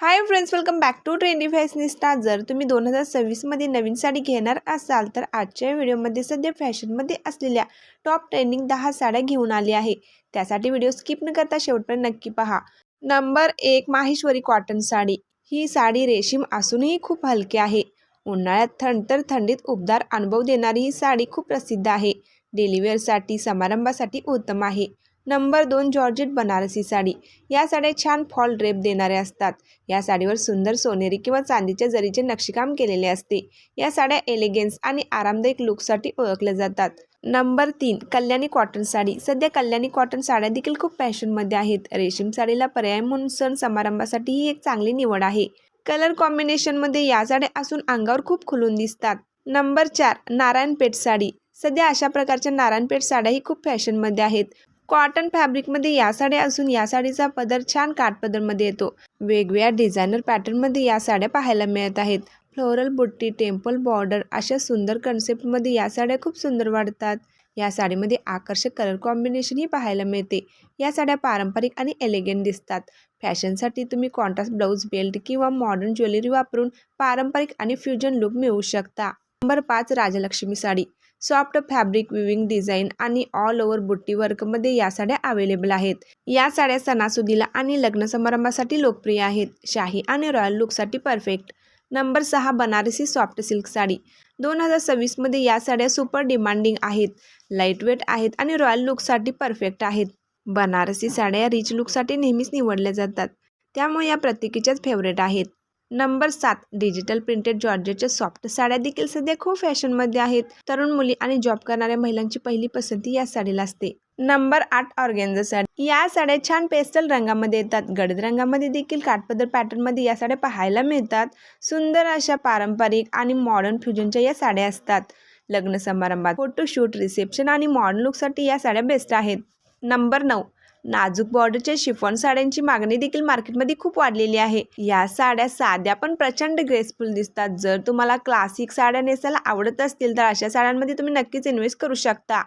High friends, welcome back to trendy fashionista. जर तुम्ही 2026 मध्ये नवीन साडी घेणार असाल तर आजच्या व्हिडिओमध्ये सध्या फॅशनमध्ये असलेल्या टॉप ट्रेंडिंग 10 साड्या घेऊन आली आहे। त्यासाठी व्हिडिओ स्किप न करता शेवटपर्यंत नक्की पहा। Number 1, Maheshwari cotton sari. ही साडी रेशीम असूनही खूप हलकी आहे। उन्हाळ्यात तर थंडीत उबदार अनुभव देणारी ही साडी खूप प्रसिद्ध आहे। डेली वेअरसाठी, समारंभासाठी उत्तम आहे। Number 2, georgette Banarasi sari. या साड्या छान फॉल ड्रेप देणाऱ्या असतात। या साडीवर सुंदर सोनेरी किंवा चांदीच्या जरीचे नक्षीकाम केलेले असते। या साड्या एलिगन्स आणि आरामदायक लुकसाठी ओळखल्या जातात। Number 3, Kalyani cotton sari. सध्या कल्याणी कॉटन साड्या देखील खूप फॅशनमध्ये आहेत। रेशीम साडीला पर्याय म्हणून सण समारंभासाठी ही एक चांगली निवड आहे। कलर कॉम्बिनेशनमध्ये या साड्या असून अंगावर खूप खुलून दिसतात। नंबर 4, नारायणपेठ साडी। सध्या अशा प्रकारच्या नारायणपेठ साड्याही खूप फॅशनमध्ये आहेत। कॉटन फॅब्रिकमध्ये या साड्या असून या साडीचा पदर छान काठपदरमध्ये येतो। वेगवेगळ्या डिझायनर पॅटर्नमध्ये या साड्या पाहायला मिळत आहेत। फ्लोरल बुट्टी, टेम्पल बॉर्डर अशा सुंदर कन्सेप्टमध्ये या साड्या खूप सुंदर वाटतात। या साडीमध्ये आकर्षक कलर कॉम्बिनेशनही पाहायला मिळते। या साड्या पारंपरिक आणि एलिगंट दिसतात। फॅशनसाठी तुम्ही कॉन्ट्रास्ट ब्लाऊज, बेल्ट किंवा मॉडर्न ज्वेलरी वापरून पारंपरिक आणि फ्युजन लुक मिळवू शकता। Number 5, Rajlakshmi sari. Soft fabric, weaving design आणि ऑल ओव्हर बुट्टी वर्कमध्ये या साड्या अवेलेबल आहेत। या साड्या सणासुदीला आणि लग्न समारंभासाठी लोकप्रिय आहेत। शाही आणि रॉयल लुकसाठी perfect. Number 6, Banarasi soft silk sari. 2026 मध्ये या साड्या सुपर डिमांडिंग आहेत। लाईटवेट आहेत आणि रॉयल लुकसाठी परफेक्ट आहेत। बनारसी साड्या रिच लुकसाठी नेहमीच निवडल्या जातात, त्यामुळे या प्रत्येकीच्याच फेवरेट आहेत। नंबर 7, डिजिटल प्रिंटेड जॉर्जेटच्या सॉफ्ट साड्या देखील सध्या खूप फॅशनमध्ये आहेत। तरुण मुली आणि जॉब करणाऱ्या महिलांची पहिली पसंती या साडीला असते। Number 8, organza sari. या साड्या छान पेस्टल रंगामध्ये येतात। गडद रंगामध्ये देखील काठपदर पॅटर्नमध्ये या साड्या पाहायला मिळतात। सुंदर अशा पारंपरिक आणि मॉडर्न फ्युजनच्या या साड्या असतात। लग्न समारंभात, फोटोशूट, रिसेप्शन आणि मॉडर्न लुकसाठी या साड्या बेस्ट आहेत। नंबर 9, नाजूक बॉर्डरच्या शिफॉन साड्यांची मागणी देखील मार्केटमध्ये खूप वाढलेली आहे। या साड्या साध्या पण प्रचंड ग्रेसफुल दिसतात। जर तुम्हाला क्लासिक साड्या नेसायला आवडत असतील तर अशा साड्यांमध्ये तुम्ही नक्कीच इन्व्हेस्ट करू शकता।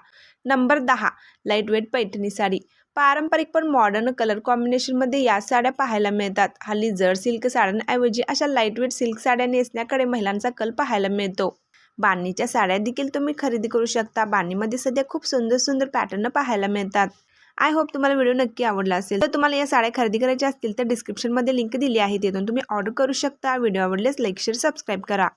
Number 10, lightweight Paithani sari. पारंपरिक पण मॉडर्न कलर कॉम्बिनेशनमध्ये या साड्या पाहायला मिळतात। हल्ली जड सिल्क साड्यांऐवजी अशा लाईटवेट सिल्क साड्या नेसण्याकडे महिलांचा कल पाहायला मिळतो। बांधणीच्या साड्या देखील तुम्ही खरेदी करू शकता। बांधणीमध्ये सध्या खूप सुंदर सुंदर पॅटर्न पाहायला मिळतात। आय होप तुम्हाला व्हिडिओ नक्की आवडला असेल। तर तुम्हाला या साड्या खरेदी करायच्या असतील तर डिस्क्रिप्शनमध्ये लिंक दिली आहे, तिथून तुम्ही ऑर्डर करू शकता। व्हिडिओ आवडल्यास लाईक, शेअर, सबस्क्राईब करा।